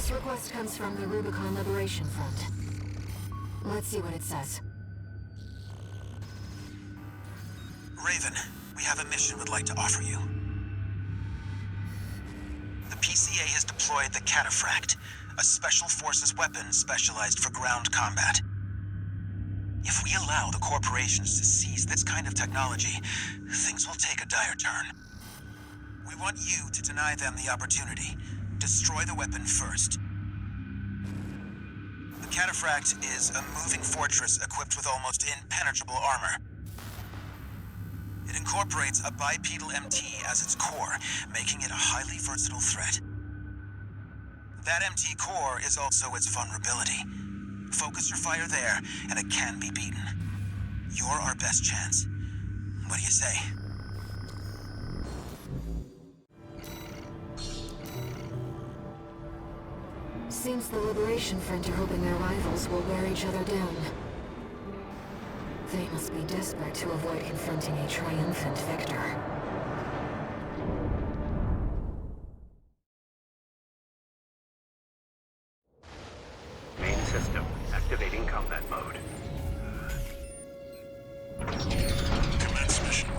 This request comes from the Rubicon Liberation Front. Let's see what it says. Raven, we have a mission we'd like to offer you. The PCA has deployed the Cataphract, a special forces weapon specialized for ground combat. If we allow the corporations to seize this kind of technology, things will take a dire turn. We want you to deny them the opportunity. Destroy the weapon first. The Cataphract is a moving fortress equipped with almost impenetrable armor. It incorporates a bipedal MT as its core, making it a highly versatile threat. That MT core is also its vulnerability. Focus your fire there, and it can be beaten. You're our best chance. What do you say? Seems the Liberation Front are hoping their rivals will wear each other down. They must be desperate to avoid confronting a triumphant victor. Main system, activating combat mode. Commence mission.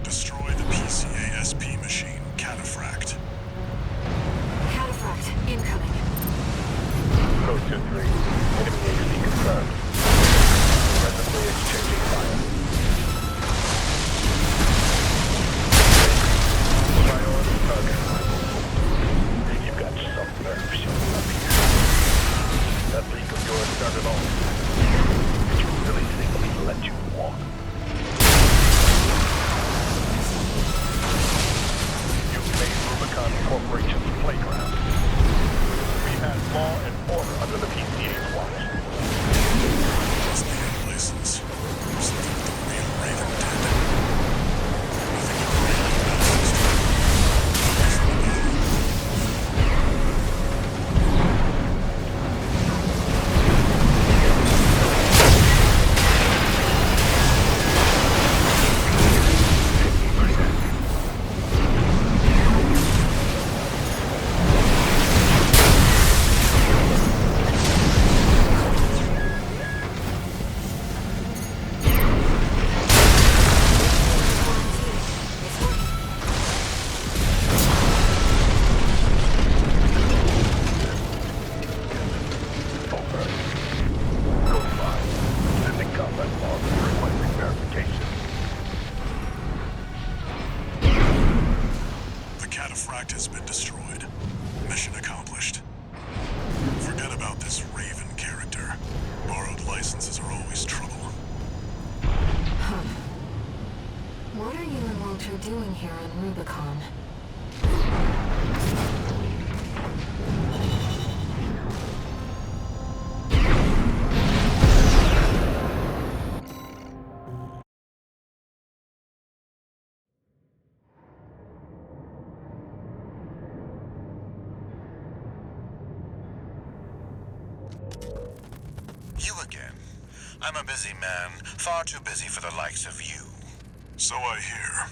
Destroy the PCA SP machine, Cataphract. Cataphract, incoming. Code 2-3. Enemy agency confirmed. Presently exchanging fire. Priority target. You've got some nerve showing up here. That leak of yours started off. Did you really think we'd let you walk? You've made Rubicon Corporation's playground. We had law and order under the PCA's watch. It's the end license. Something the real Raven did. Nothing that really matters. The Cataphract has been destroyed. Mission accomplished. Forget about this Raven character. Borrowed licenses are always trouble. Huh. What are you and Walter doing here on Rubicon? You again. I'm a busy man, far too busy for the likes of you. So I hear.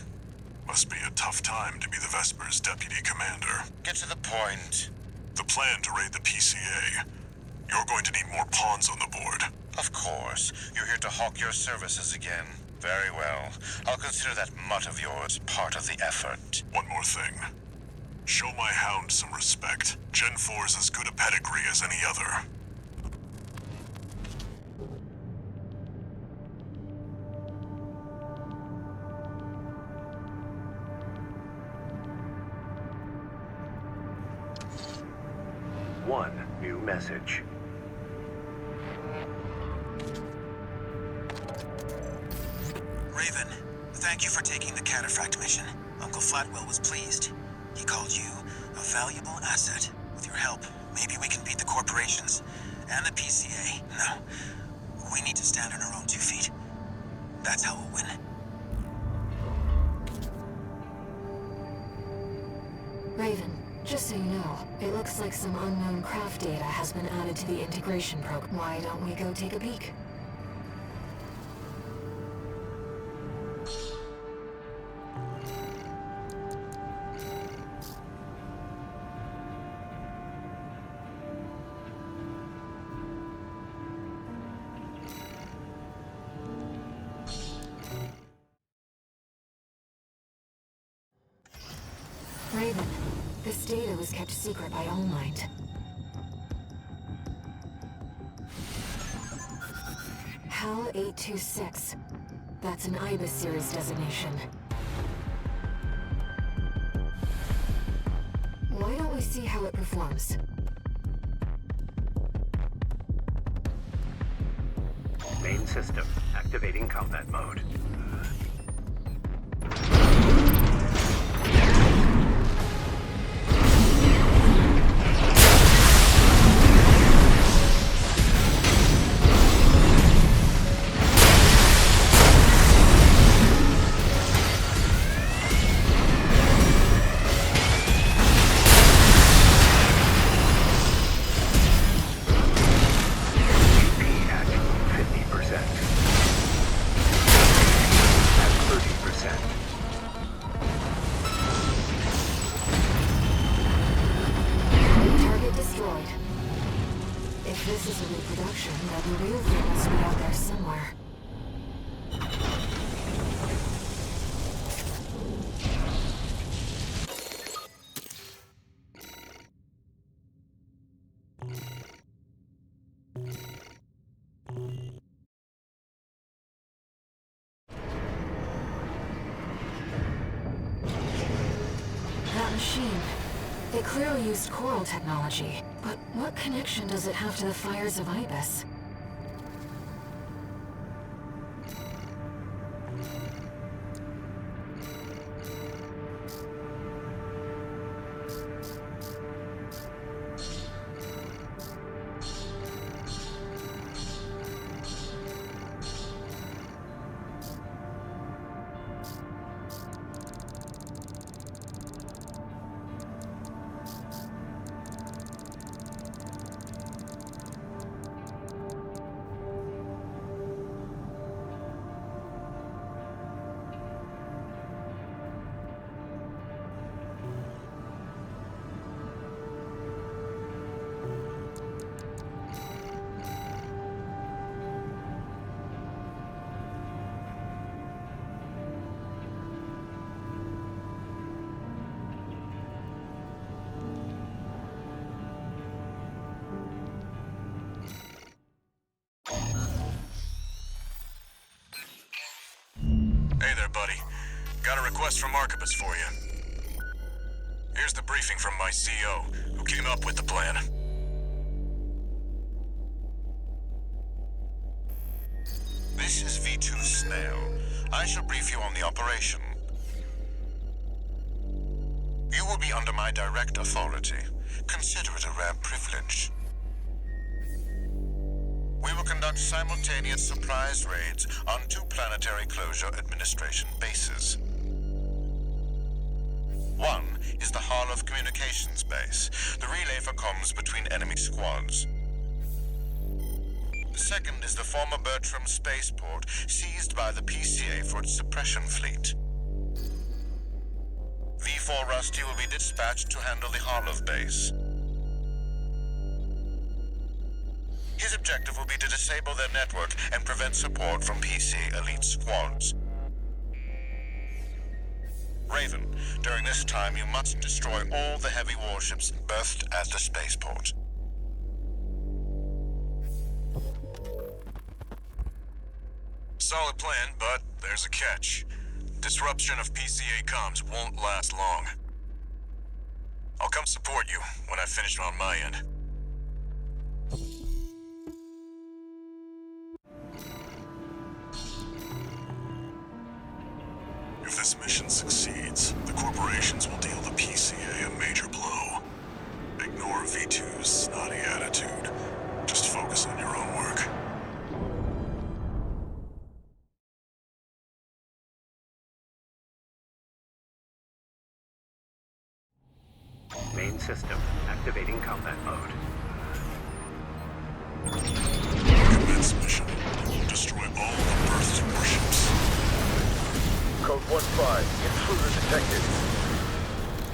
Must be a tough time to be the Vesper's deputy commander. Get to the point. The plan to raid the PCA. You're going to need more pawns on the board. Of course, you're here to hawk your services again. Very well. I'll consider that mutt of yours part of the effort. One more thing. Show my hound some respect. Gen 4's as good a pedigree as any other. One new message. Raven, thank you for taking the Cataphract mission. Uncle Flatwell was pleased. He called you a valuable asset. With your help, maybe we can beat the corporations and the PCA. No, we need to stand on our own 2 feet. That's how we'll win. Raven, just so you know, it looks like some unknown craft data has been added to the integration program. Why don't we go take a peek? data was kept secret by All Might. HAL 826. That's an IBIS series designation. Why don't we see how it performs? Main system. Activating combat mode. If this is a reproduction, then the real thing must be out there somewhere. That machine. It clearly used coral technology, but what connection does it have to the fires of Ibis? Hey there, buddy. Got a request from Archibus for you. Here's the briefing from my CO, who came up with the plan. This is V2 Snail. I shall brief you on the operation. You will be under my direct authority. Consider it a rare privilege. We will conduct simultaneous surprise raids on 2 Planetary Closure Administration bases. One is the Hall of Communications base, the relay for comms between enemy squads. The second is the former Bertram spaceport, seized by the PCA for its suppression fleet. V4 Rusty will be dispatched to handle the Harlov base. His objective will be to disable their network and prevent support from PC elite squads. Raven, during this time you must destroy all the heavy warships berthed at the spaceport. Solid plan, but there's a catch. Disruption of PCA comms won't last long. I'll come support you when I finish on my end. If this mission succeeds, the corporations will deal the PCA a major blow. Ignore V2's snotty attitude. Just focus on your own work. Main system. Activating combat mode. Commence mission. Destroy all the berthed warships. Code 1-5, intruder detected.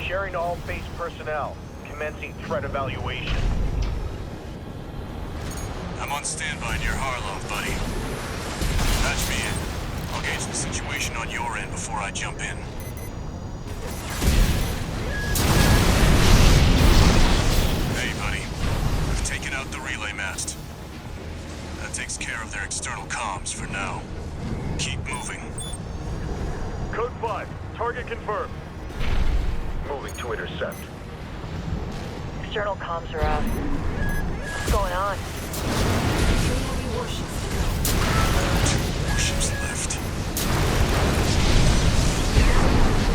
Sharing all base personnel. Commencing threat evaluation. I'm on standby near Harlow, buddy. Patch me in. I'll gauge the situation on your end before I jump in. for now. Keep moving. Code 5. Target confirmed. Moving to intercept. External comms are out. What's going on? 3 heavy warships to go. 2 warships left.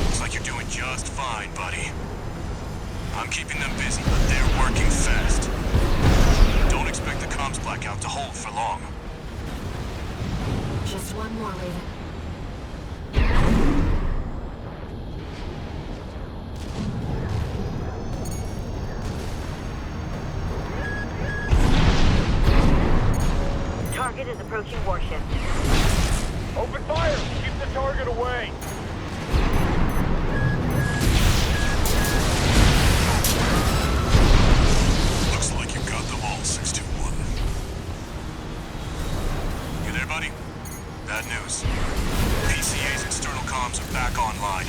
Looks like you're doing just fine, buddy. I'm keeping them busy, but they're working fast. Don't expect the comms blackout to hold for long. Just one more, Raven. Target is approaching warship. Open fire! Keep the target away! Looks like you got them all, 621. You there, buddy? Bad news. PCA's external comms are back online.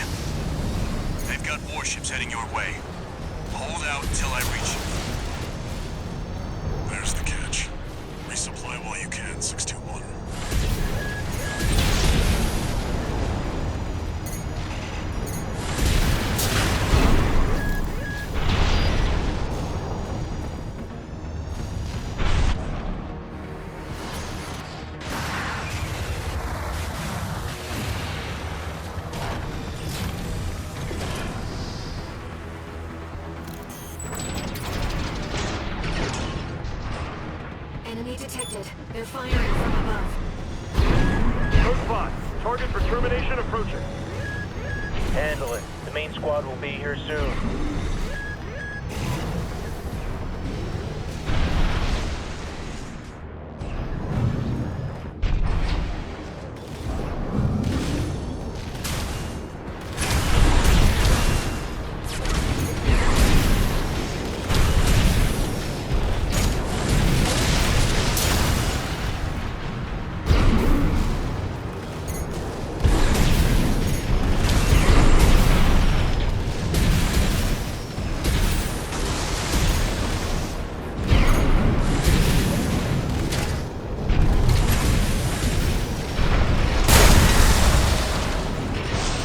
They've got warships heading your way. Hold out until I reach you. There's the catch. Resupply while you can, 621. Enemy detected. They're firing from above. Code 5. Target for termination approaching. Handle it. The main squad will be here soon.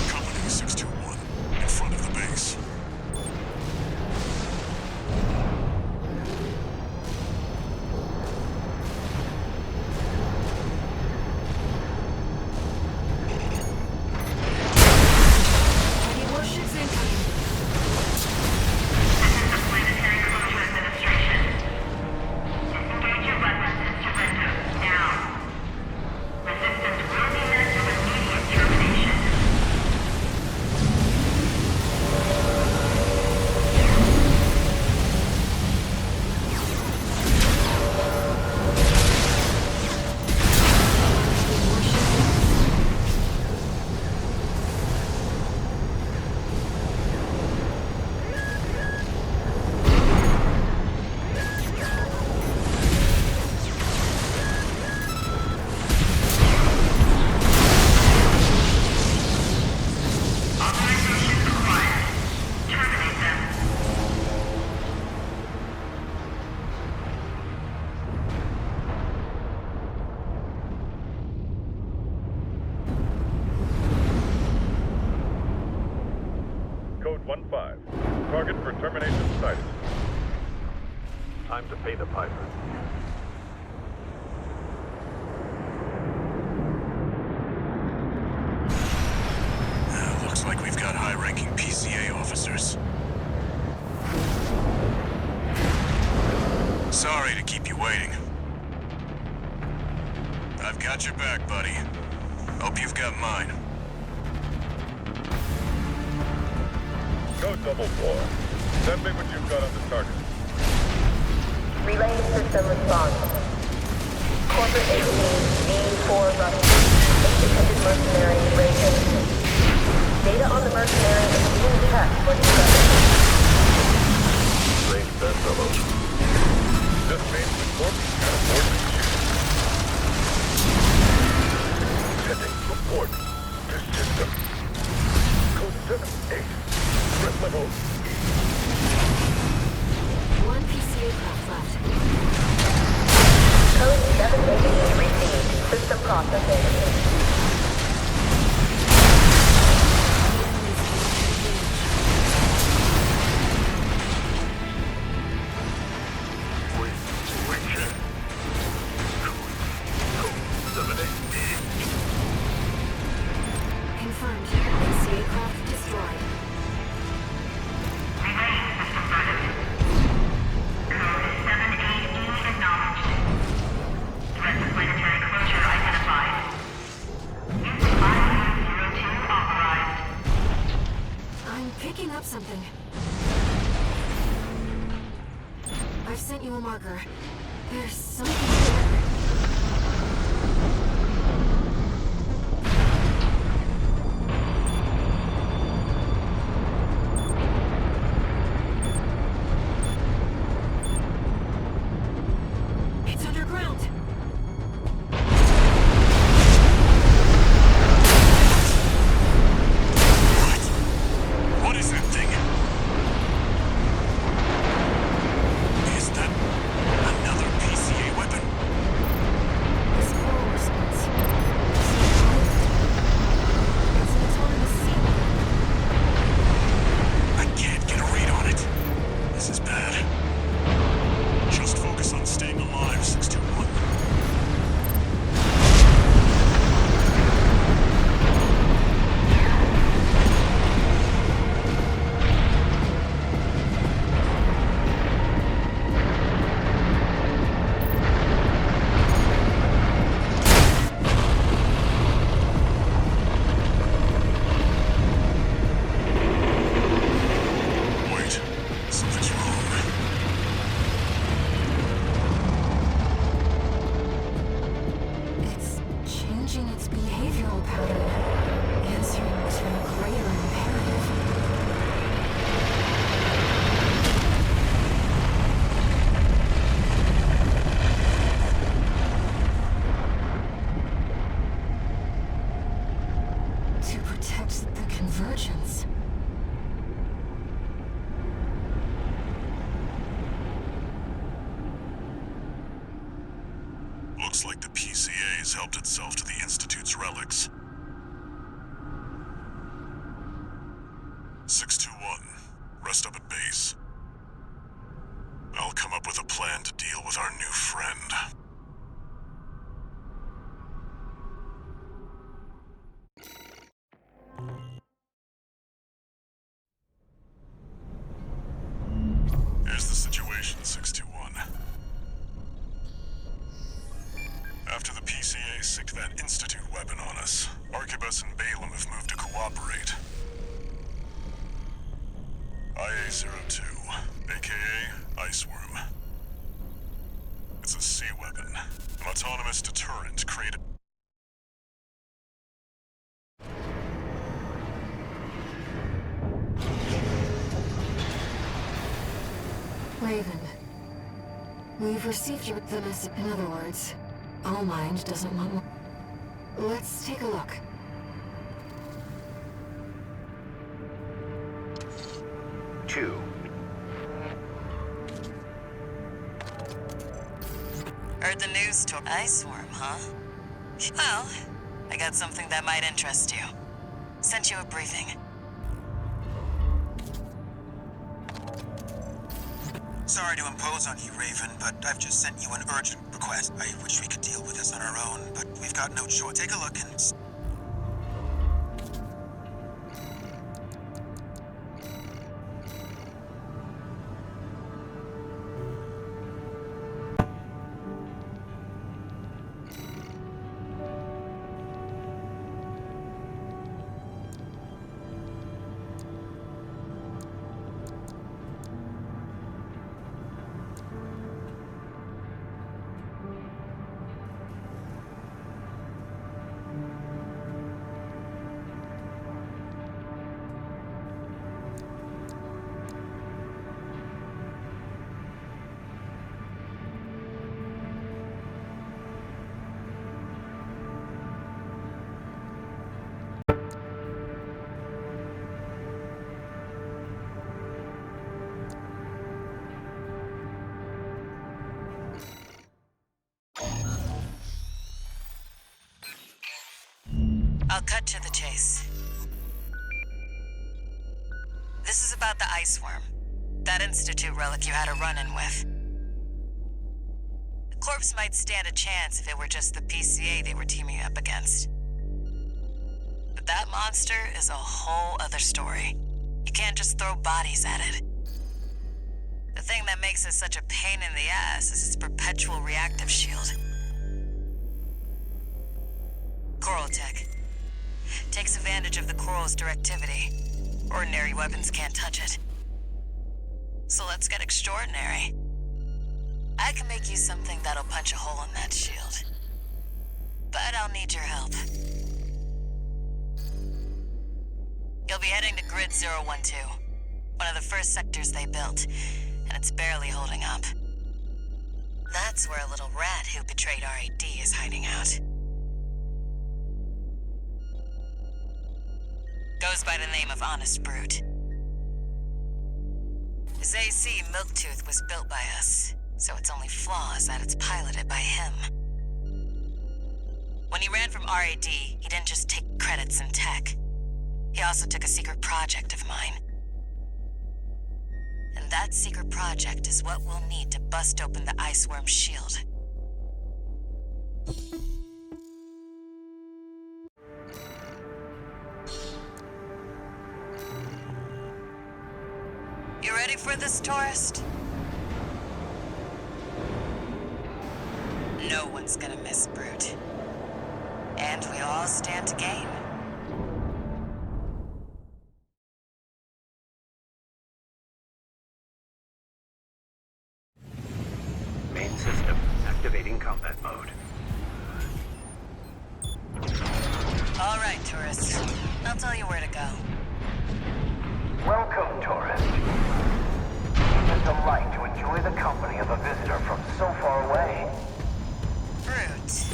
Company 621, in front of the base. Heavy warships incoming. Planetary Closure Administration. Disengage your weapons and surrender. Now. Resistance will be met with immediate termination. Authorization required. Terminate them. Code 1-5. Target for termination sighted. Time to pay the piper. Looks like we've got high-ranking PCA officers. Sorry to keep you waiting. I've got your back, buddy. Hope you've got mine. Go double 4. Send me what you've got on the target. Relaying system response. Corporate agency V4 Rubicon. Independent mercenary Rubicon. Data on the mercenary is being checked for discovery. Range bedfellows. This means the corpse can afford to shoot. Sending report to system. Code 7-8. Threat level. 1 PCA craft left. Code 788 received. System processing. up something. I've sent you a marker. There's something there. It's underground. What is that thing? Is that another PCA weapon? This coral response. It's an autonomous sea. I can't get a read on it. This is bad. Just focus on staying alive, 621. Wait, something's wrong. It's changing its behavioral pattern, answering to a greater imperative. To protect the convergence. Looks like the PCA has helped itself to the Institute's relics. 621, rest up at base. I'll come up with a plan to deal with our new friend. Here's the situation, 621. After the PCA sicked that Institute weapon on us, Arquebus and Balaam have moved to cooperate. IA-02, aka Iceworm. It's a sea weapon, an autonomous deterrent created... Raven, we've received the message. In other words, All Mind doesn't want more. Let's take a look. Two. Heard the news to Iceworm, huh? Well, I got something that might interest you. Sent you a briefing. Sorry to impose on you, Raven, but I've just sent you an urgent request. I wish we could deal with this on our own, but we've got no choice. Take a look and... I'll cut to the chase. This is about the Iceworm. That Institute relic you had a run-in with. The corpse might stand a chance if it were just the PCA they were teaming up against. But that monster is a whole other story. You can't just throw bodies at it. The thing that makes it such a pain in the ass is its perpetual reactive shield. Coral tech. Takes advantage of the coral's directivity. Ordinary weapons can't touch it. So let's get extraordinary. I can make you something that'll punch a hole in that shield. But I'll need your help. You'll be heading to Grid 012, one of the first sectors they built, and it's barely holding up. That's where a little rat who betrayed RAD is hiding out. Goes by the name of Honest Brute. His AC Milktooth was built by us, so its only flaw is that it's piloted by him. When he ran from RAD, he didn't just take credits in tech. He also took a secret project of mine. And that secret project is what we'll need to bust open the Iceworm's shield. You ready for this, tourist? No one's gonna miss Brute. And we all stand to gain. Main system activating combat mode. All right, tourist. I'll tell you where to go. Welcome, tourist. It's a delight to enjoy the company of a visitor from so far away. Brute.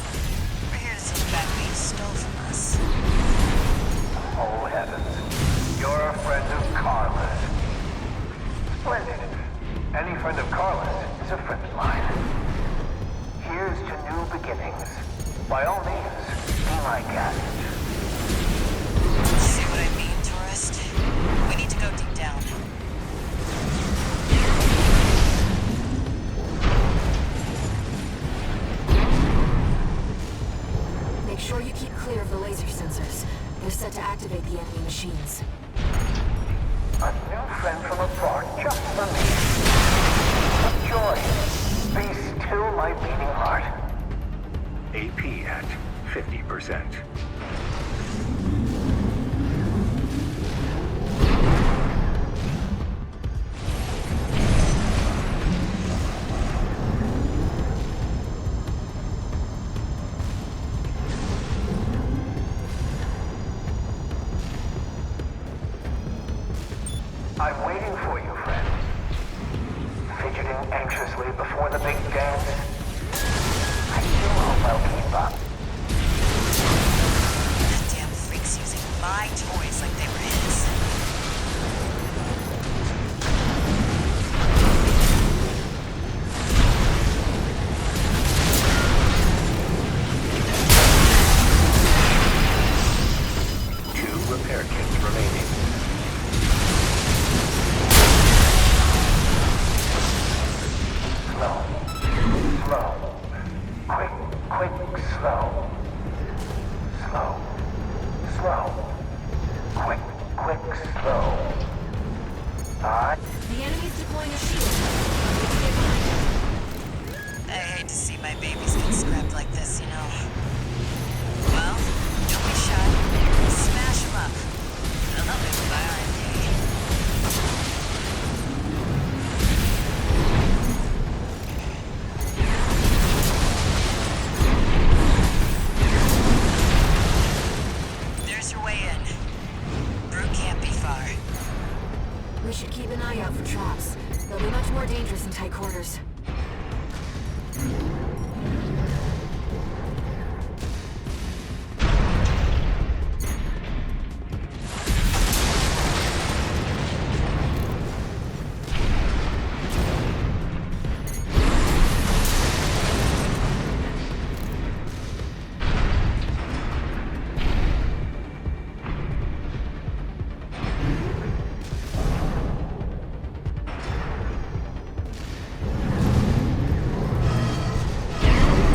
We're here to take back what you stole from us. Oh, heavens. You're a friend of Carla's. Splendid. Any friend of Carla's is a friend of mine. Here's to new beginnings. By all means, be my guest. See what I mean, tourist? We need to go deep down. Make sure you keep clear of the laser sensors. They're set to activate the enemy machines. A new friend from afar, just for me. A joy. Be still my beating heart. AP at 50%. I'm waiting for you, friend. Fidgeting anxiously before the big dance. I do hope I'll keep up. That damn freak's using my toys like they were his. Two repair kits remaining. Slow. Slow. Quick, quick, slow. Slow. Slow. Quick, quick, slow. The enemy's deploying a shield. I hate to see my babies get scrapped like this, you know. Well, don't be shy. Smash them up. They'll help me with my R&D. There's your way in. Brute can't be far. We should keep an eye out for traps. They'll be much more dangerous in tight quarters.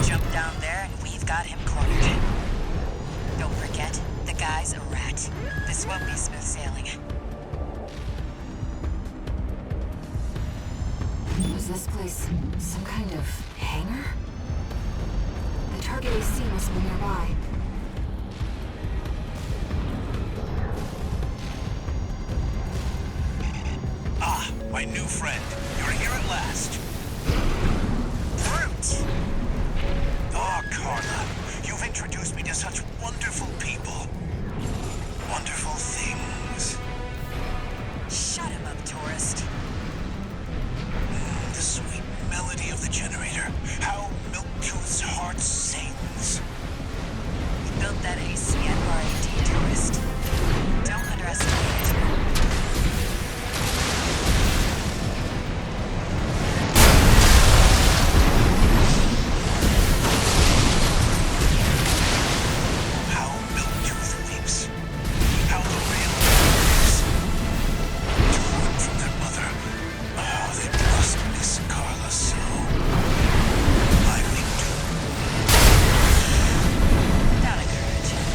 Jump down there and we've got him cornered. Don't forget, the guy's a rat. This won't be smooth sailing. Was this place some kind of hangar? The target AC must be nearby. my new friend. You're here at last. Brute! Oh, Carla, you've introduced me to such wonderful people. Wonderful things. Shut him up, tourist. The sweet melody of the generator. How Milktooth's heart sings. We built that AC at RAD, tourist. Don't underestimate it. How Milktooth weeps. How the rail weeps. Torn from their mother. Oh, they must miss Carla so. I think too. Don't encourage him.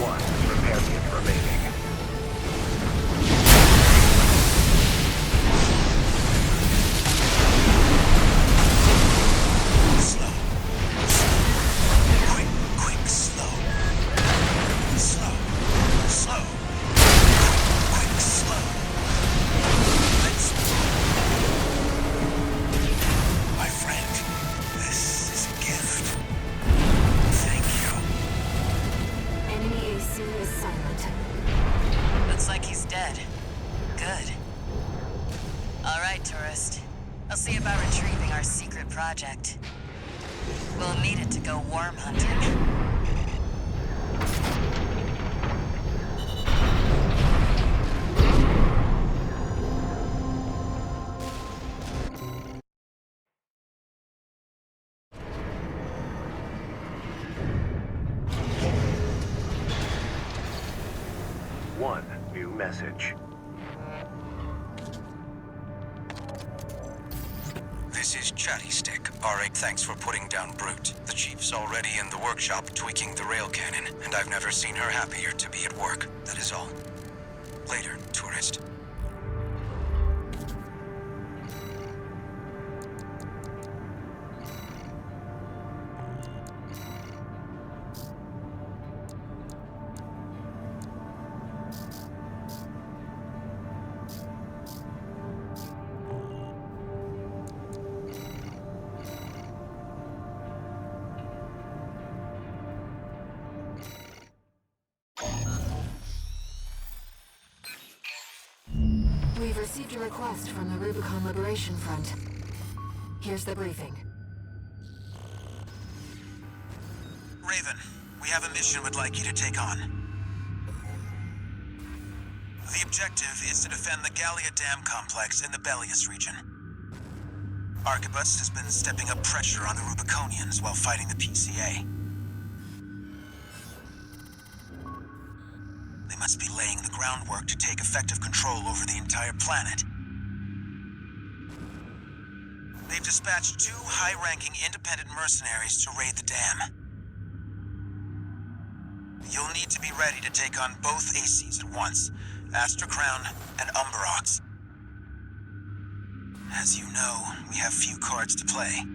One repair kit remaining. Slow. Quick, quick, slow. Slow. Slow. Quick, slow. Let's my friend, this is a gift. Thank you. Enemy AC is silent. Looks like he's dead. Good. All right, tourist. I'll see about retrieving our secret project. We'll need it to go worm hunting. One new message. This is Chatty Stick. Alright, thanks for putting down Brute. The Chief's already in the workshop tweaking the rail cannon, and I've never seen her happier to be at work. That is all. Later, tourist. We've received a request from the Rubicon Liberation Front. Here's the briefing. Raven, we have a mission we'd like you to take on. The objective is to defend the Gallia Dam complex in the Bellius region. Arquebus has been stepping up pressure on the Rubiconians while fighting the PCA. They must be laying the groundwork to take effective control over the entire planet. They've dispatched 2 high-ranking independent mercenaries to raid the dam. You'll need to be ready to take on both ACs at once, Astra Crown and Umberox. As you know, we have few cards to play.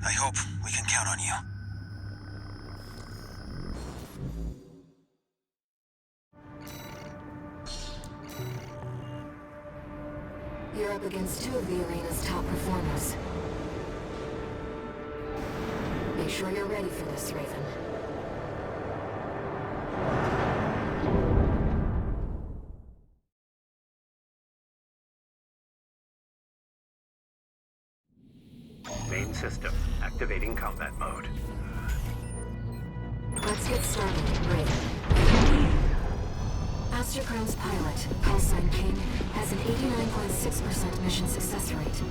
I hope we can count on you. You're up against 2 of the arena's top performers. Make sure you're ready for this, Raven. Main system activating combat mode. Let's get started, Raven. Astra Crown's pilot, callsign King, has an 89.6% mission success rate.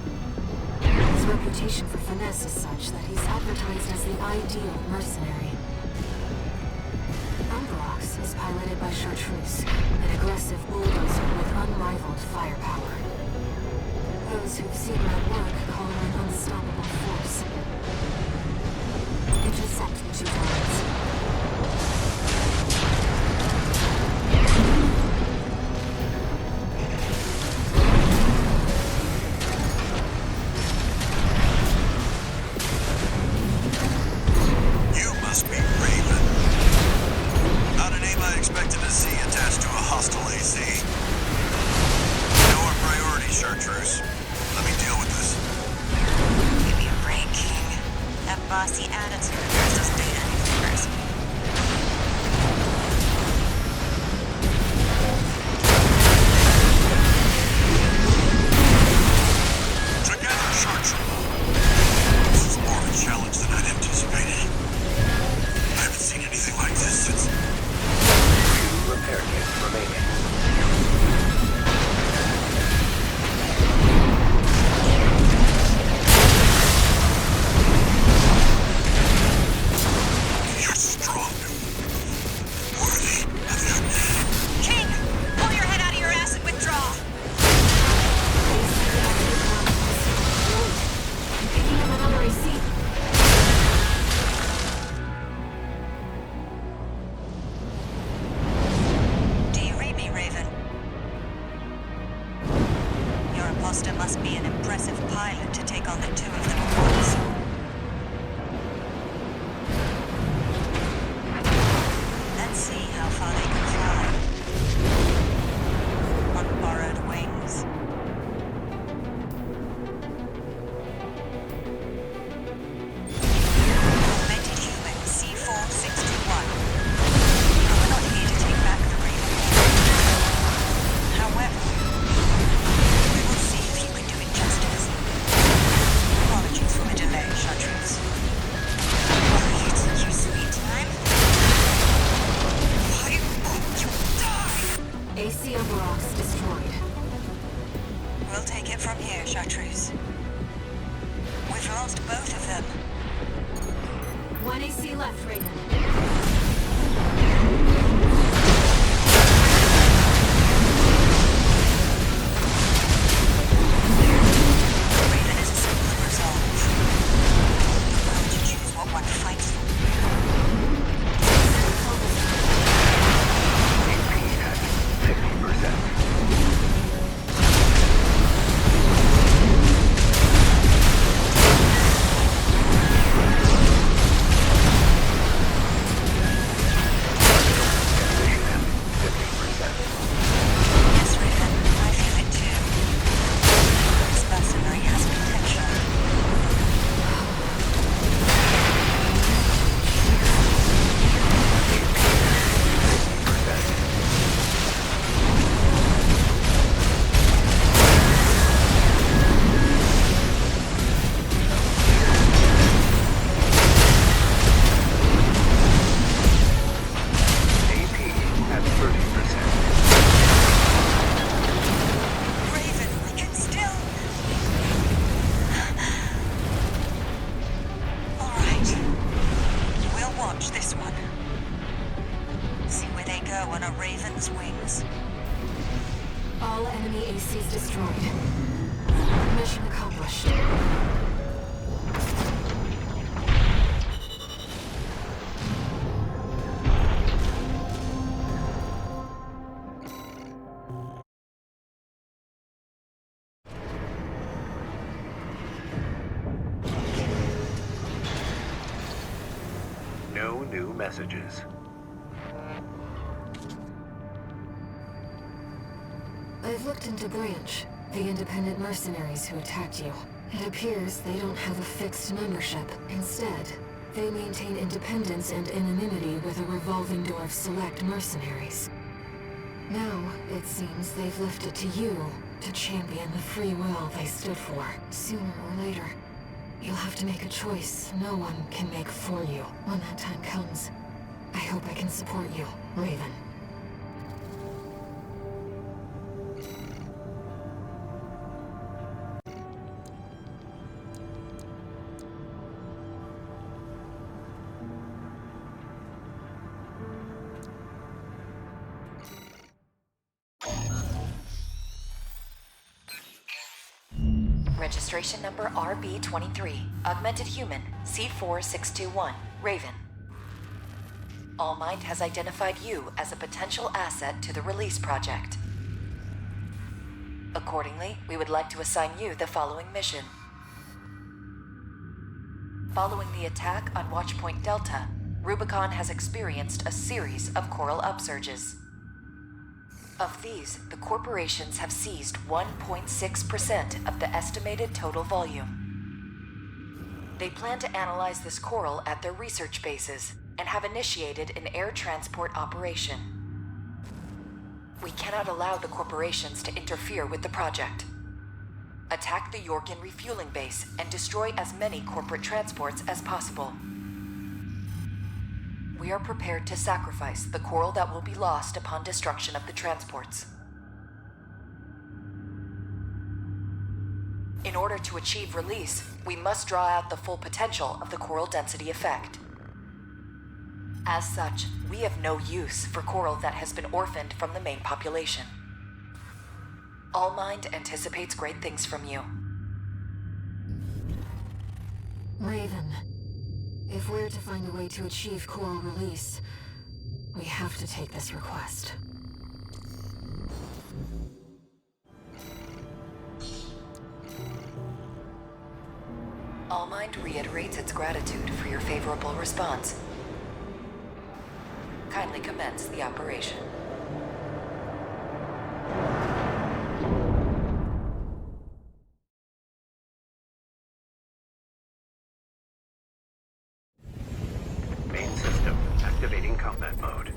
His reputation for finesse is such that he's advertised as the ideal mercenary. Umberox is piloted by Chartreuse, an aggressive bulldozer with unrivaled firepower. Those who've seen her at work call her an unstoppable force. Intercept the 2 targets. You must be Raven. Bossy attitude versus data newspapers. Together, Chartreuse. This is more of a challenge than I'd anticipated. I haven't seen anything like this since... 2 repair kits remaining. You're strong. Worthy of your name. King! Pull your head out of your ass and withdraw! I'm picking up another AC. Do you read me, Raven? Your imposter must be an impressive pilot to take on the two of them at once. Let's see how far they can fly. On borrowed wings. Augmented human C4621. We're not here to take back the Raven. However, we will see if you can do it justice. Apologies for the delay, Chartreuse. Quiet, you sweet time. Why won't you die? AC overalls destroyed. We'll take it from here, Chartreuse. We've lost both of them. One AC left, Raven. Raven is a symbol of resolve. The will to choose what one fights for. AP at 50%. Yes, Raven, I feel it too. This mercenary has potential. AP at 30%. Raven, we can still... All right. We'll watch this one. See where they go on a Raven's wings. All enemy ACs destroyed. Mission accomplished. No new messages. I've looked into Branch, the independent mercenaries who attacked you. It appears they don't have a fixed membership. Instead, they maintain independence and anonymity with a revolving door of select mercenaries. Now, it seems they've left it to you to champion the free will they stood for. Sooner or later, you'll have to make a choice no one can make for you. When that time comes, I hope I can support you, Raven. Registration number RB23, Augmented Human, C4621, Raven. All Might has identified you as a potential asset to the release project. Accordingly, we would like to assign you the following mission. Following the attack on Watchpoint Delta, Rubicon has experienced a series of coral upsurges. Of these, the corporations have seized 1.6% of the estimated total volume. They plan to analyze this coral at their research bases and have initiated an air transport operation. We cannot allow the corporations to interfere with the project. Attack the Yorkin refueling base and destroy as many corporate transports as possible. We are prepared to sacrifice the coral that will be lost upon destruction of the transports. In order to achieve release, we must draw out the full potential of the coral density effect. As such, we have no use for coral that has been orphaned from the main population. Allmind anticipates great things from you. Raven, if we're to find a way to achieve coral release, we have to take this request. Allmind reiterates its gratitude for your favorable response. Kindly commence the operation. Main system activating combat mode.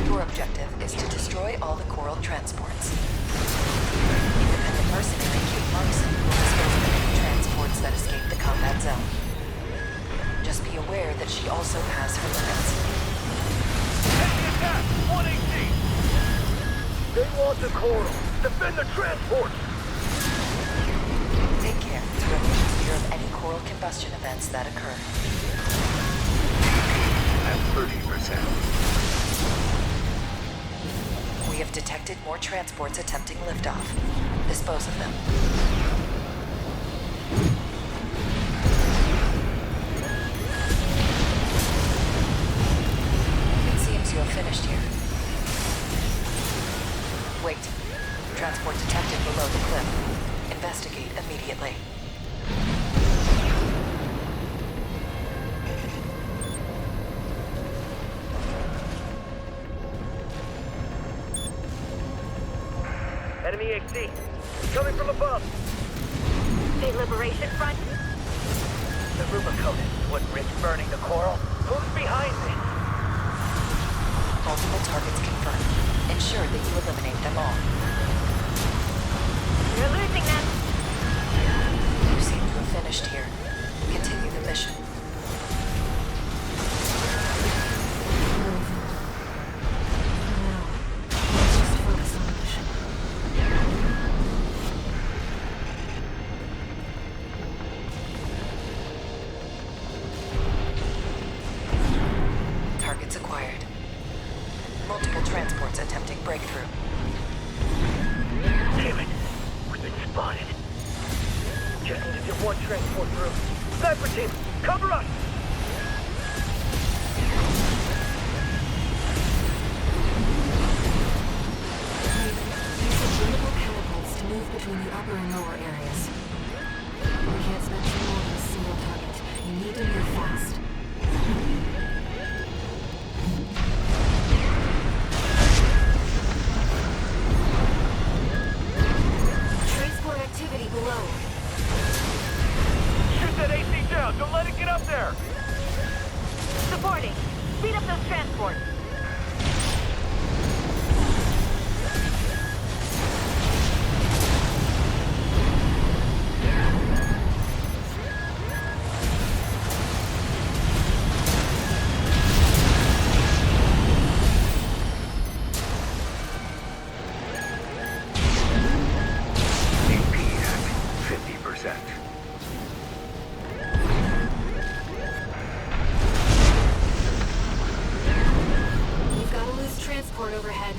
Your objective is to destroy all the coral transports. Independent mercenary Kate Markson will dispose of any transports that escape the combat zone. Just be aware that she also has her limits. Enemy attack! 118! They want the coral! Defend the transport! Take care to remain clear of any coral combustion events that occur. At 30%. We have detected more transports attempting liftoff. Dispose of them. It seems you have finished here. Wait. Transport detected below the cliff. Investigate immediately. Enemy AC! Coming from above! The Liberation Front? The Rubicon would risk burning the coral. Who's behind this? Multiple targets confirmed. Ensure that you eliminate them all. You're losing them. You seem to have finished here. Continue the mission. Just focus on the mission. Targets acquired. Multiple transports attempting breakthrough. Damn it! We've been spotted. Just need to get one transport through. Sniper team, cover us! Use adjustable catapults to move between the upper and lower areas. We can't spend too long on a single target. You need to move fast. Transport activity below. Shoot that AC down! Don't let it get up there! Supporting. Speed up those transports. AP at 50%. You've got to lose transport overhead.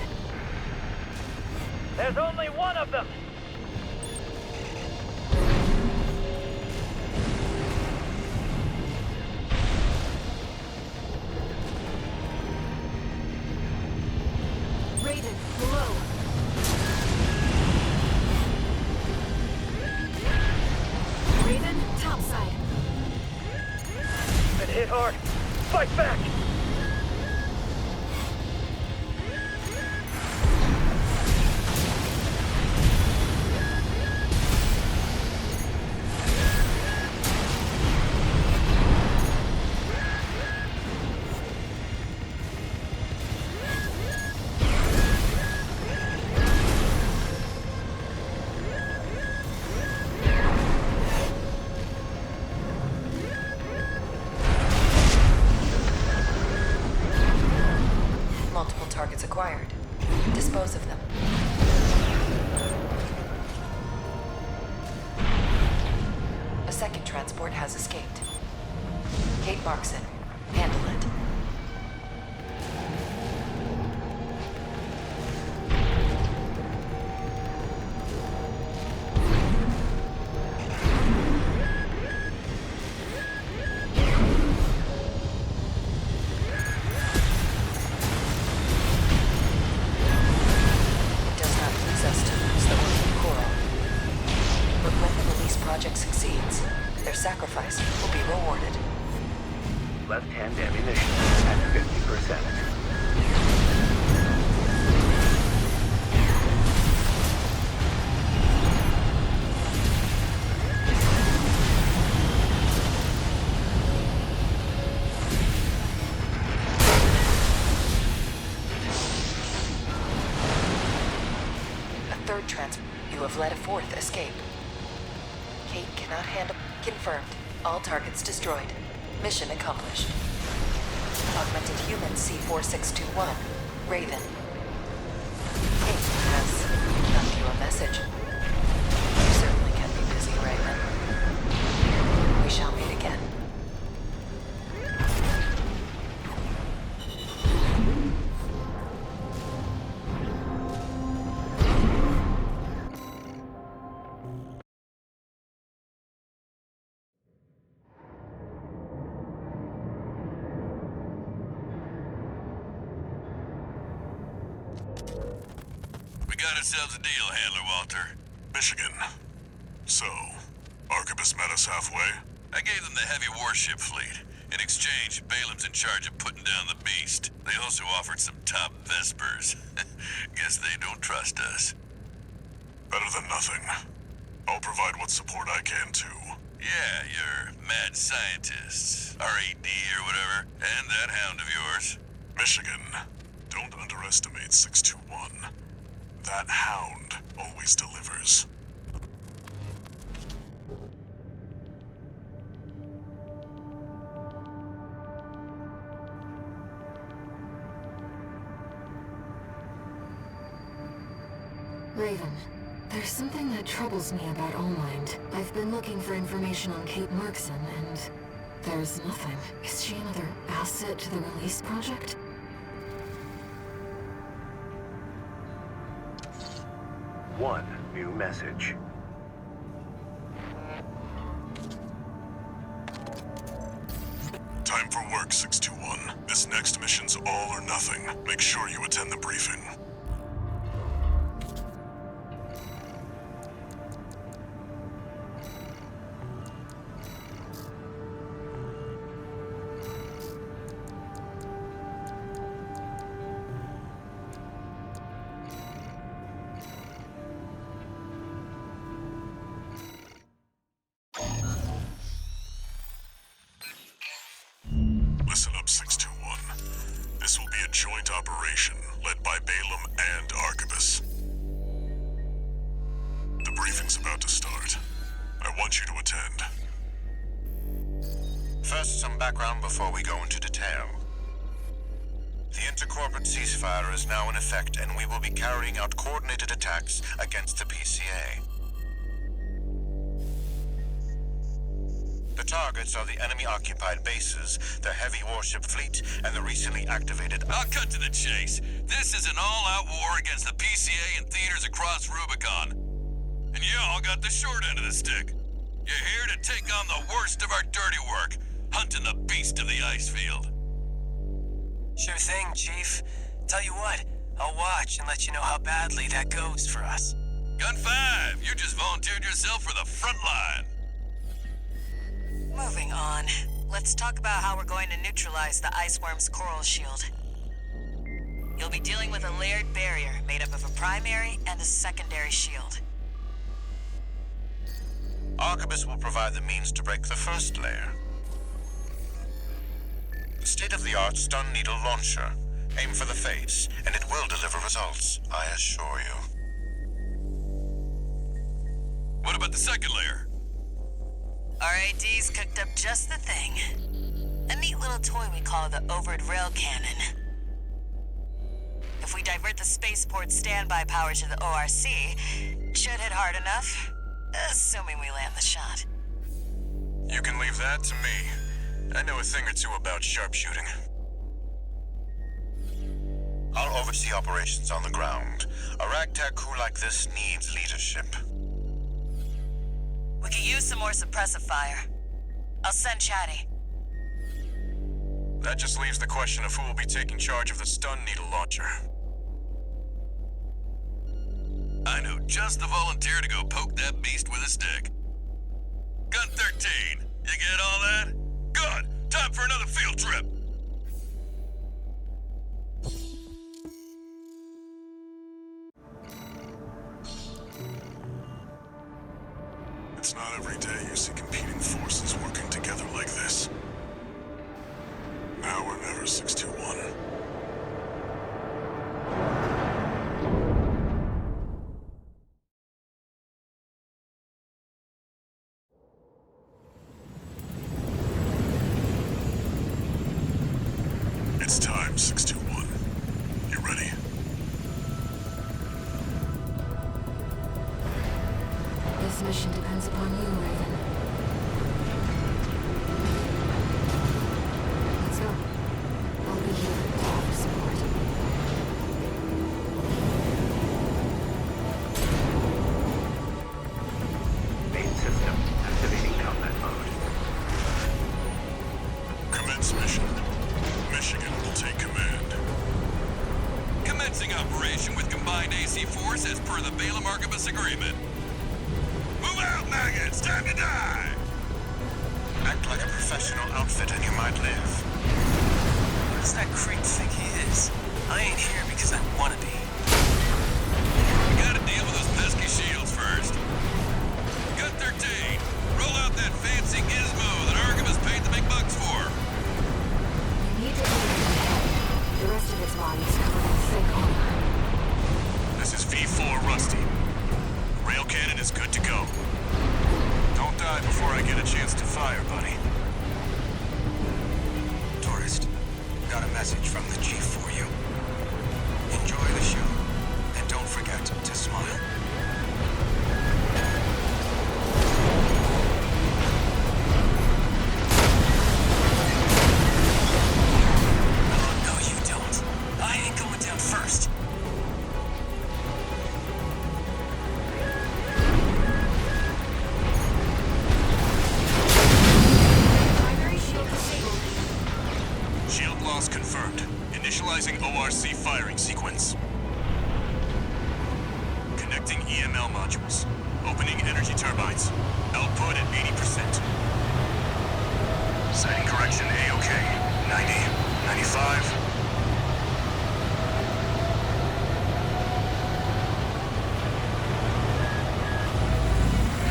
There's only one of them! Raven, below. Raven, topside. Been hit hard. Fight back! second transport has escaped. Kate Markson, handle it. It does not please us to lose the working coral. But when the release project succeeds, their sacrifice will be rewarded. Left-hand ammunition at 50%. A third you have led a fourth escape. Kate cannot handle... Confirmed. All targets destroyed. Mission accomplished. Augmented human C4621. Raven. Kate has left you a message. You certainly can be busy, Raven. We shall meet again. We got ourselves a deal, Handler Walter. Michigan. So, Arquebus met us halfway? I gave them the heavy warship fleet. In exchange, Balaam's in charge of putting down the beast. They also offered some top Vespers. Guess they don't trust us. Better than nothing. I'll provide what support I can, too. Yeah, your mad scientists, RAD or whatever, and that hound of yours. Michigan, don't underestimate 621. That hound always delivers. Raven, there's something that troubles me about Allmind. I've been looking for information on Kate Markson, and there's nothing. Is she another asset to the release project? One new message. Time for work, 621. This next mission's all or nothing. Make sure you attend the briefing. Listen up, 621. This will be a joint operation led by Balaam and Arquebus. The briefing's about to start. I want you to attend. First, some background before we go into detail. The intercorporate ceasefire is now in effect, and we will be carrying out coordinated attacks against the PCA. The targets are the enemy-occupied bases, the heavy warship fleet, and the recently activated... I'll cut to the chase. This is an all-out war against the PCA and theaters across Rubicon. And y'all got the short end of the stick. You're here to take on the worst of our dirty work, hunting the beast of the ice field. Sure thing, Chief. Tell you what, I'll watch and let you know how badly that goes for us. Gun 5, you just volunteered yourself for the front line. Moving on. Let's talk about how we're going to neutralize the iceworm's coral shield. You'll be dealing with a layered barrier made up of a primary and a secondary shield. Arquebus will provide the means to break the first layer. The state-of-the-art stun needle launcher. Aim for the face, and it will deliver results, I assure you. What about the second layer? RAD's cooked up just the thing. A neat little toy we call the Overed Rail Cannon. If we divert the spaceport's standby power to the ORC, should hit hard enough, assuming we land the shot. You can leave that to me. I know a thing or two about sharpshooting. I'll oversee operations on the ground. A ragtag crew like this needs leadership. We could use some more suppressive fire. I'll send Chatty. That just leaves the question of who will be taking charge of the stun needle launcher. I know just the volunteer to go poke that beast with a stick. Gun 13, you get all that? Good! Time for another field trip! It's not every day you see competing forces working together like this. Now or never, 621. It's time, 621. You ready? This mission depends upon you, Raven. Let's go. I'll be here to offer support. Main system activating combat mode. Commence mission. Michigan will take command. Commencing operation with combined AC force as per the Balaam Archibus agreement. Move out, maggots! Time to die! Act like a professional outfit and you might live. What does that creep think he is? I ain't here because I wanna be. We gotta deal with those pesky shields first. Gun 13, roll out that fancy gizmo that Archibus paid the big bucks for. You need to aim at the head. The rest of its body is covered in thick armor. This is V4 Rusty. Rail cannon is good to go. Don't die before I get a chance to fire, buddy. Tourist, got a message from the Chief for you. Enjoy the show, and don't forget to smile. Oh, no, you don't. I ain't going down first. Primary shield disabled. Shield loss confirmed. Initializing ORC firing sequence. Connecting EML modules. Opening energy turbines. Output at 80%. Sighting correction A-OK. 90, 95.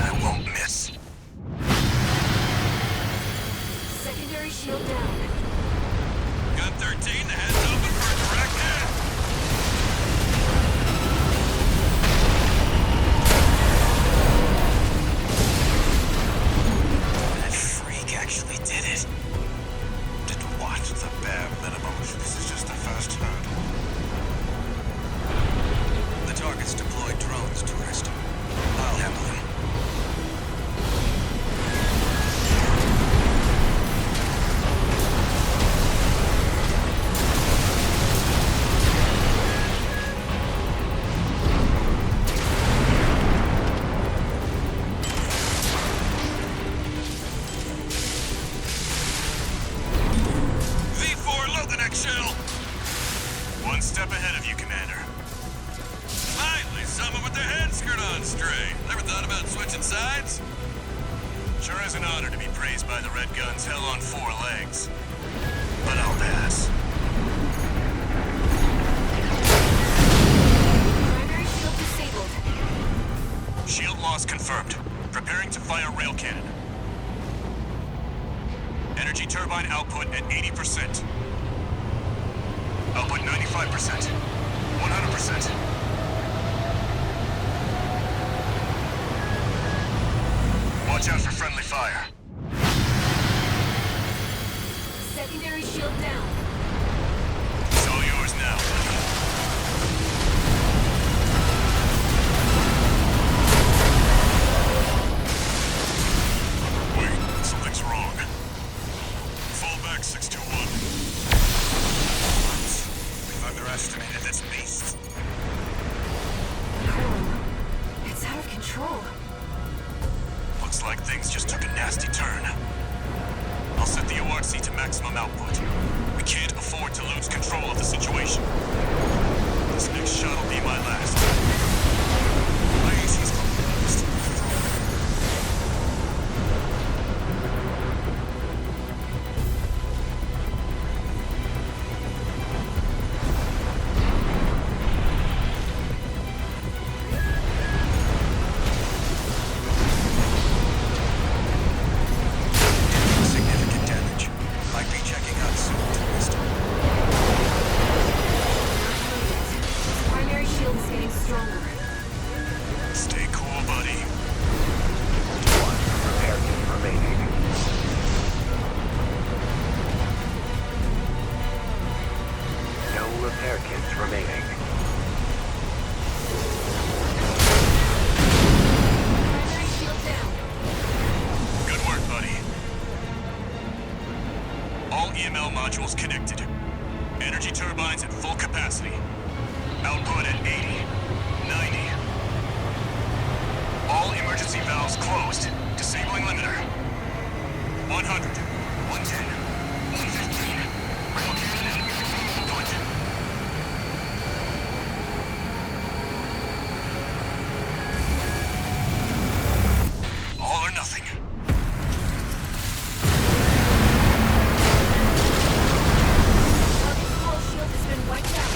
I won't miss. Secondary shield down. Gun 13, the head's open for a direct hit. That freak actually did it. Did what? The bare minimum. This is just the first hurdle. The target's deployed drones, tourist. I'll handle them. V4, load the next shell. One step ahead of you, Commander. Finally, someone with their head screwed on straight. Never thought about switching sides? Sure is an honor to be praised by the Red Guns hell on four legs. But I'll pass. Primary shield disabled. Shield loss confirmed. Preparing to fire rail cannon. Energy turbine output at 80%. Output 95%. 100%. Watch out for friendly fire. Secondary shield down. It's all yours now. Wait, something's Looks like things just took a nasty turn. I'll set the ORC to maximum output. We can't afford to lose control of the situation. This next shot'll be my last. My AC's closed. Significant damage. Might be checking out soon to wisdom. Primary shield is getting stronger. Stay cool, buddy. One repair kit remaining. No repair kits remaining. Primary shield down. Good work, buddy. All EML modules connected. Energy turbines at full capacity. Output at 80, 90. All emergency valves closed. Disabling limiter. 100, 110, 115. Rail cannon input. All or nothing. Target's hull shield has been wiped out.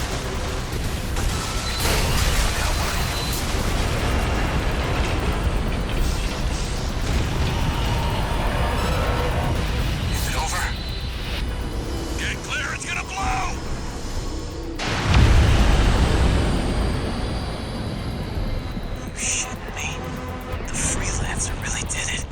Is it over? Get clear, it's gonna blow! You shitting me? The freelancer really did it.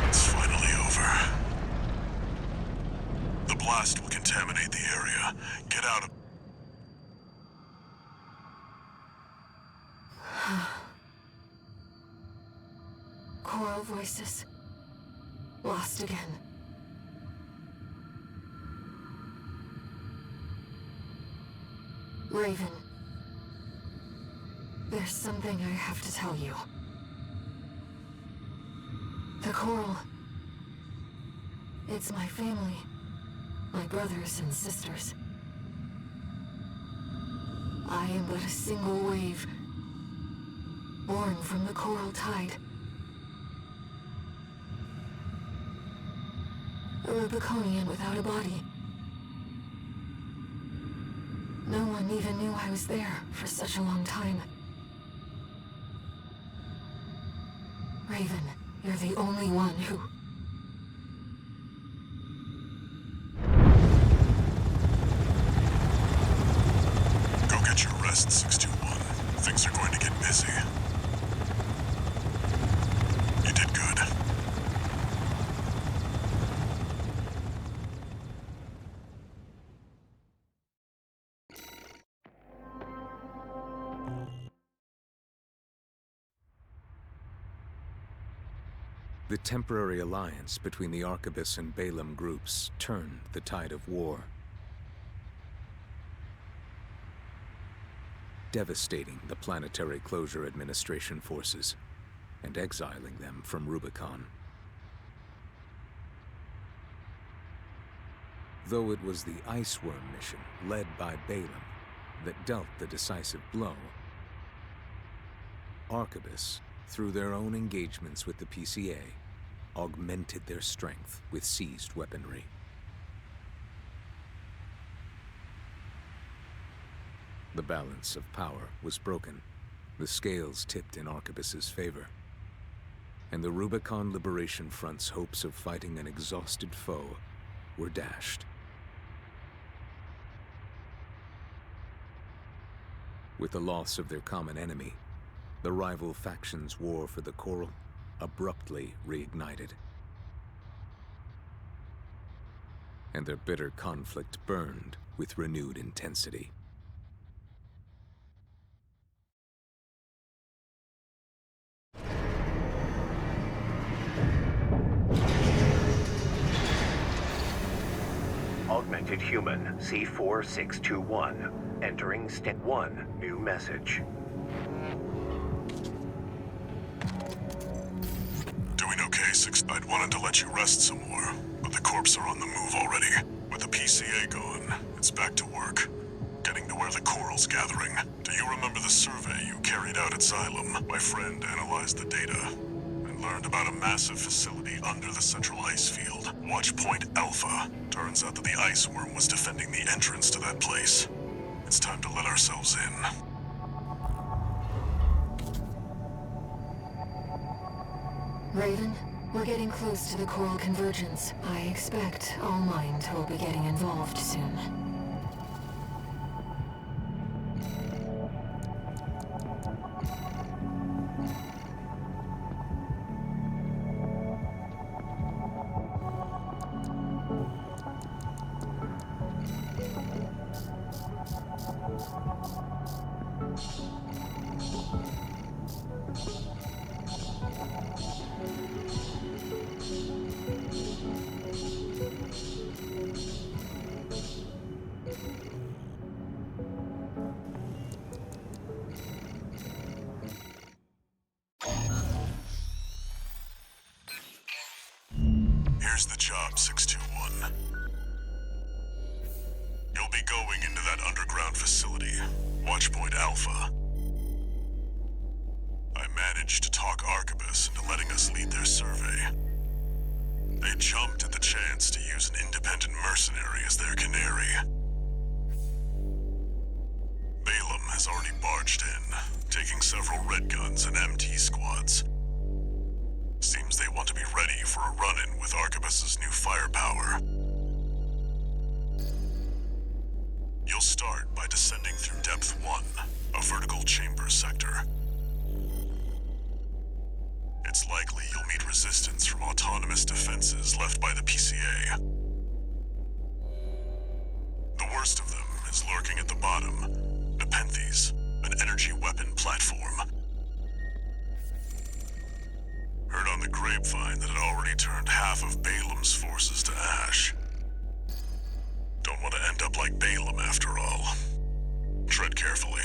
It's finally over. The blast will contaminate the area. Get out of... Choral voices. Lost again. Raven. There's something I have to tell you. The Coral. It's my family. My brothers and sisters. I am but a single wave. Born from the Coral Tide. A Rubiconian without a body. No one even knew I was there for such a long time. Raven, you're the only one who... Go get your rest, 621. Things are going to get busy. You did good. The temporary alliance between the Arquebus and Balaam groups turned the tide of war, devastating the Planetary Closure Administration forces and exiling them from Rubicon. Though it was the Iceworm mission led by Balaam that dealt the decisive blow, Arquebus, through their own engagements with the PCA, augmented their strength with seized weaponry. The balance of power was broken, the scales tipped in Arquebus's favor, and the Rubicon Liberation Front's hopes of fighting an exhausted foe were dashed. With the loss of their common enemy, the rival factions' war for the Coral abruptly reignited. And their bitter conflict burned with renewed intensity. Augmented human C4621. Entering State 1. New message. Doing okay, Six. I'd wanted to let you rest some more, but the corps are on the move already. With the PCA gone, it's back to work. Getting to where the coral's gathering. Do you remember the survey you carried out at Xylem? My friend analyzed the data and learned about a massive facility under the central ice field. Watch Point Alpha. Turns out that the ice worm was defending the entrance to that place. It's time to let ourselves in. Raven, we're getting close to the coral convergence. I expect All Mind will be getting involved soon. Here's the job, 621. You'll be going into that underground facility, Watchpoint Alpha. I managed to talk Arquebus into letting us lead their survey. They jumped at the chance to use an independent mercenary as their canary. Balaam has already barged in, taking several red guns and MT squads. Seems they want to be ready for a run-in with Arquebus's new firepower. You'll start by descending through Depth 1, a vertical chamber sector. It's likely you'll meet resistance from autonomous defenses left by the PCA. The worst of them is lurking at the bottom, Nepenthes, an energy weapon platform. Heard on the grapevine that it already turned half of Balaam's forces to ash. Don't want to end up like Balaam after all. Tread carefully.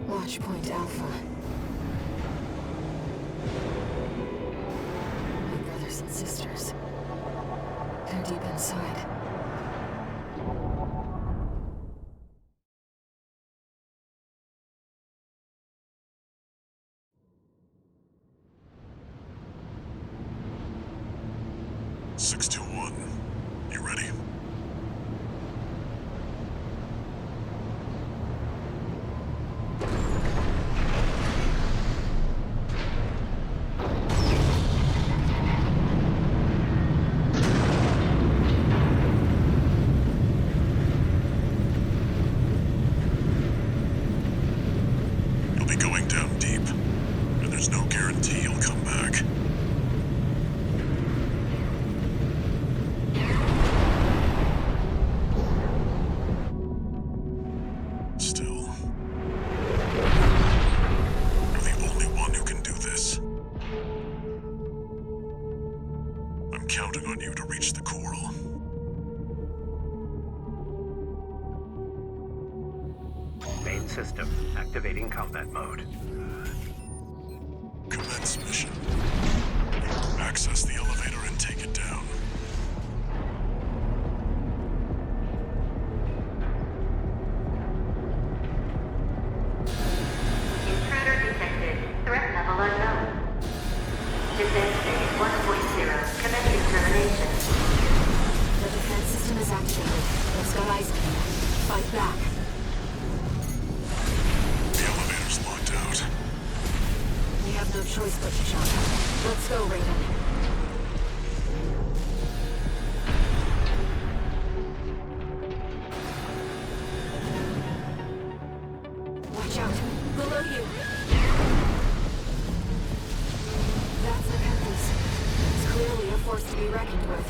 Watchpoint Alpha. My brothers and sisters. They're deep inside. You ready? You'll be going down deep, and there's no guarantee you'll come back. Counting on you to reach the coral. Main system activating combat mode. Commence mission. Access the elevator and take it down. Intruder detected. Threat level unknown. Defense phase 1.0. Commencing termination. The defense system is activated. It's got eyes on you. Fight back. The elevator's locked out. We have no choice but to jump. Let's go, Raven. Watch out. Below you. That's Nepenthes. It's clearly a force to be reckoned with.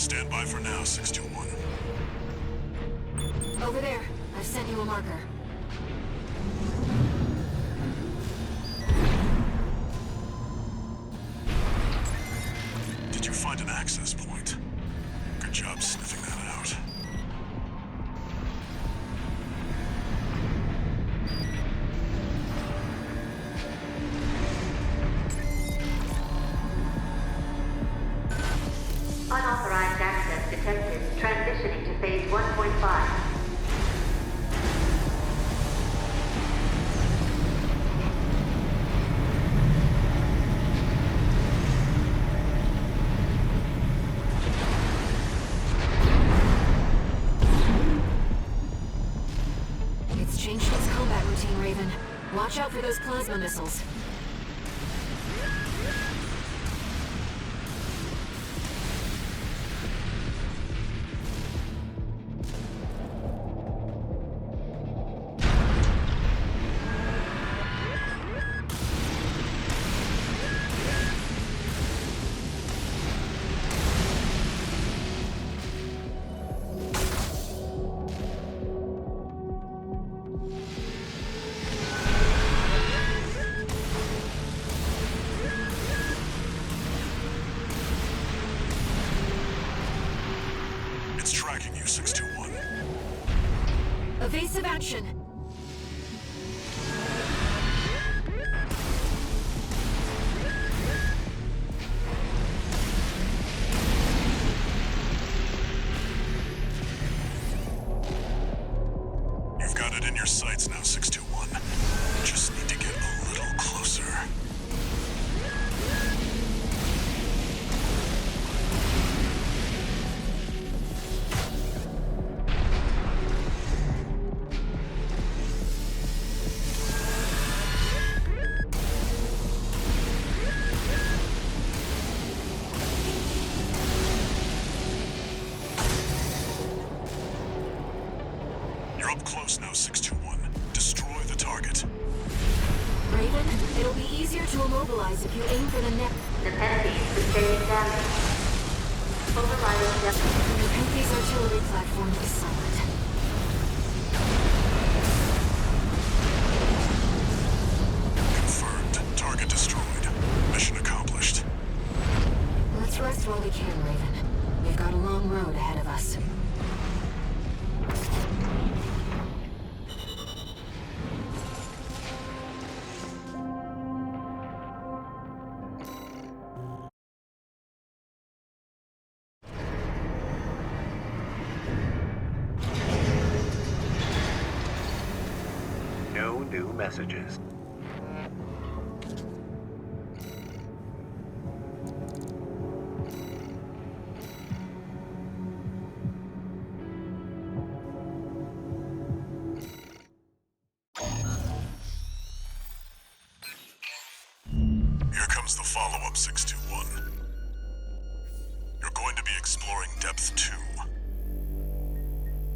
Stand by for now, 621. Over there. I've sent you a marker. Did you find an access point? Good job sniffing that out. Unauthorized access detected. Transitioning to phase 1.5. It's changed its combat routine, Raven. Watch out for those plasma missiles. It's tracking you, 621. Evasive action! You've got it in your sights now, 621. You just need to get a little closer. You're up close now, 621. Destroy the target. Raven, it'll be easier to immobilize if you aim for the neck. The Nepenthes sustaining damage. Overriding depth. The Nepenthes artillery platform is silent. Confirmed. Target destroyed. Mission accomplished. Let's rest while we can, Raven. We've got a long road ahead of us. No new messages. Here comes the follow-up, 621. You're going to be exploring Depth 2.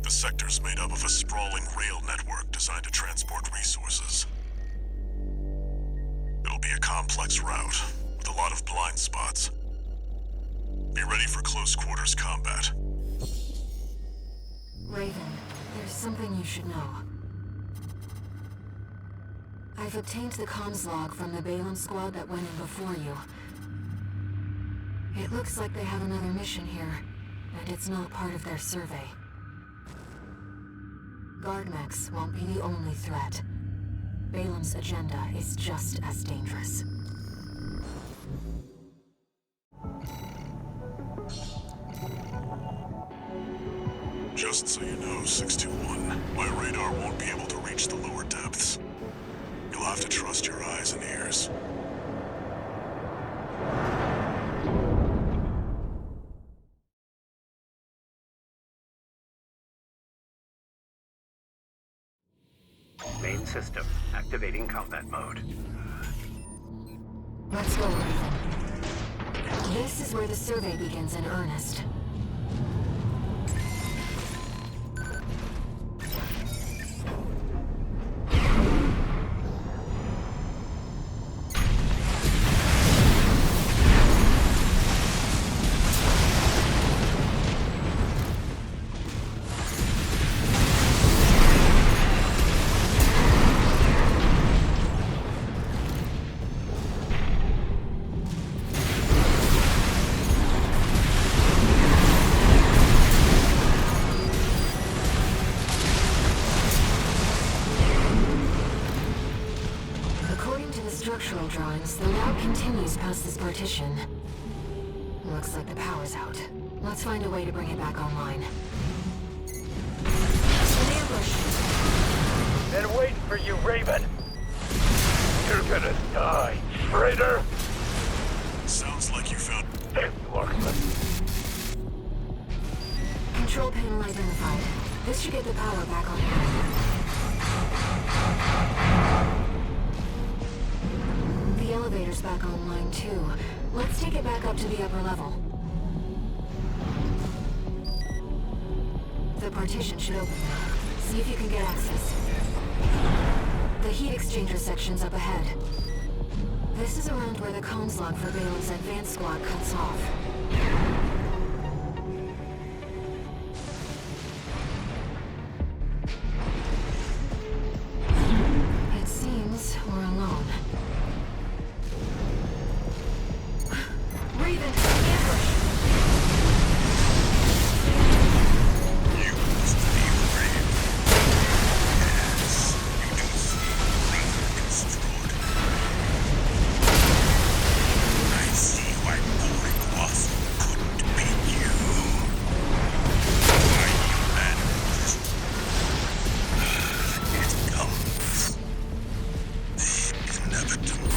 The sector's made up of a sprawling rail network designed to transport resources. It'll be a complex route, with a lot of blind spots. Be ready for close quarters combat. Raven, there's something you should know. I've obtained the comms log from the Balaam squad that went in before you. It looks like they have another mission here, and it's not part of their survey. Guardmechs won't be the only threat. Balaam's agenda is just as dangerous. Just so you know, 621, my radar won't be able to reach the lower depths. You'll have to trust your eyes and ears. Main system activating combat mode. Let's go, Raven. This is where the survey begins in earnest. seems the route continues past this partition. Looks like the power's out. Let's find a way to bring it back online. An ambush! Been waiting for you, Raven. You're gonna die, traitor. Sounds like you found... There you are, son. Control panel identified. This should get the power back online. The elevator's back online too. Let's take it back up to the upper level. The partition should open now. See if you can get access. The heat exchanger section's up ahead. This is around where the comms log for Balam's advanced squad cuts off. It seems we're alone. Raven, ambush! You must be Raven. Yes, you do see Raven destroyed. I see why boring was couldn't beat you. Why you managed. It comes. The inevitable.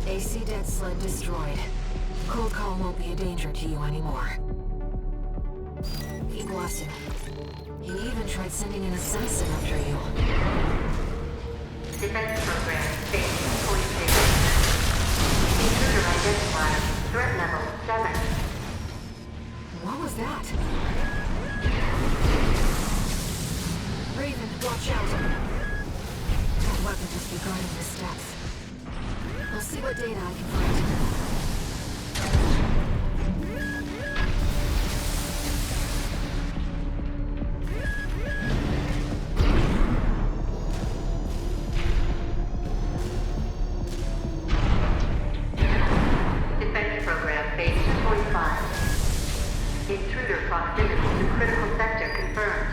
AC dead sled destroyed. Cold call won't be a danger to you anymore. Iguazu. He even tried sending an assassin after you. Defense program, phase 2.0. Intruder identified. Threat level 7. What was that? Raven, watch out! That weapon must be guarding the steps. I'll see what data I can find. Defense program, phase 2.5. Intruder proximity to critical sector confirmed.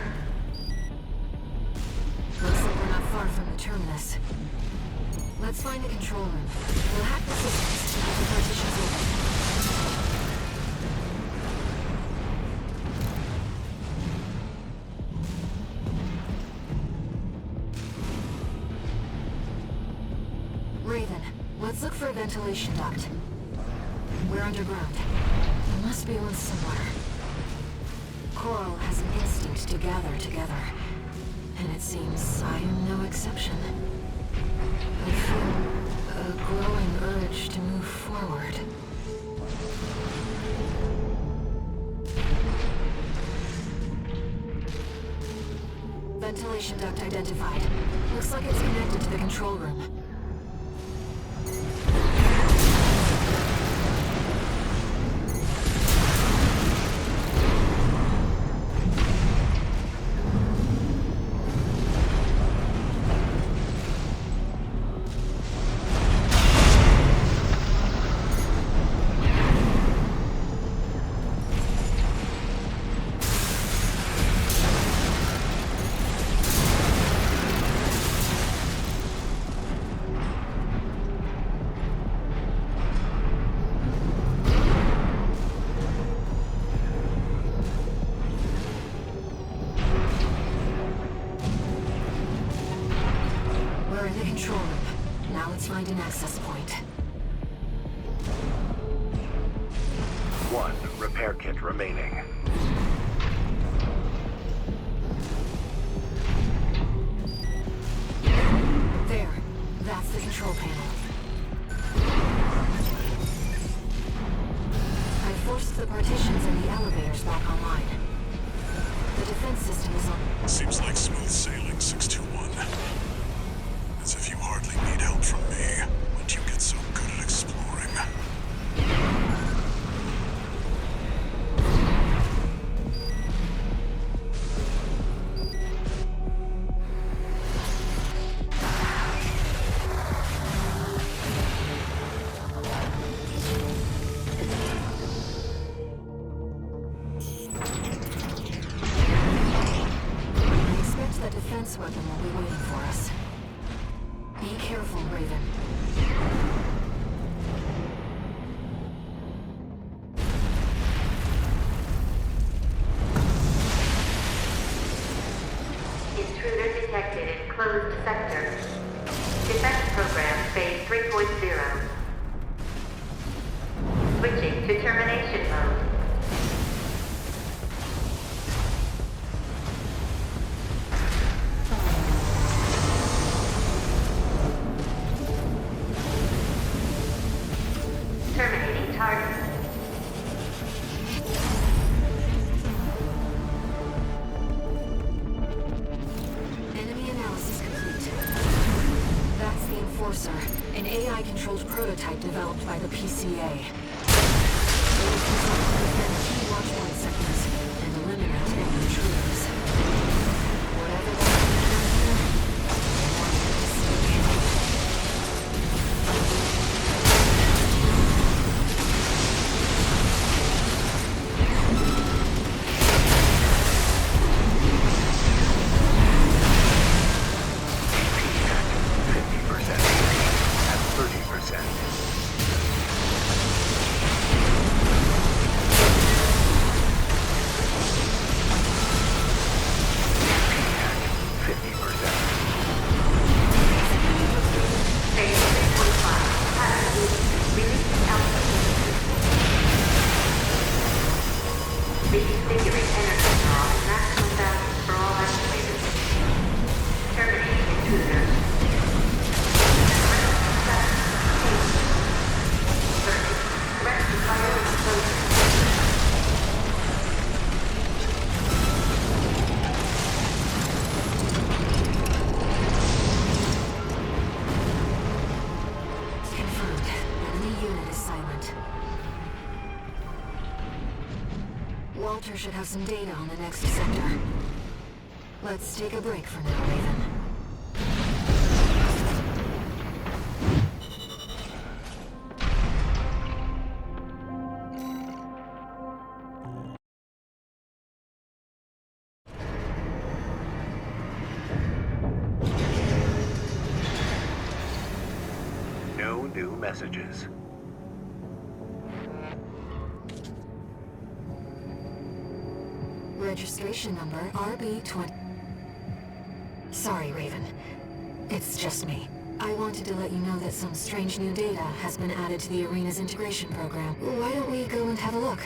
Looks like we're not far from the terminus. Let's find the control room. We'll hack the systems to get the partitions open. Raven, let's look for a ventilation duct. We're underground. There must be one somewhere. Coral has an instinct to gather together. And it seems I am no exception. I feel a growing urge to move forward. Ventilation duct identified. Looks like it's connected to the control room. We're in the control room. Now let's find an access point. 1 repair kit remaining. There. That's the control panel. I forced the partitions and the elevators back online. The defense system is on. Seems like smooth sailing, 621. As if you hardly need help from me. Once you get so good at exploring. I expect that defense weapon will be waiting for us. Be careful, Raven. closed sector. Defense program phase 3.0. Switching to termination mode. Terminating target. Enemy analysis complete. That's the Enforcer, an AI-controlled prototype developed by the PCA. It was designed to defend key watchpoint sectors and eliminate any intruders. Whatever that is here, they wanted it to stick. Walter should have some data on the next sector. Let's take a break for now, Raven. No new messages. Registration number RB20. Sorry, Raven. It's just me. I wanted to let you know that some strange new data has been added to the arena's integration program. Why don't we go and have a look?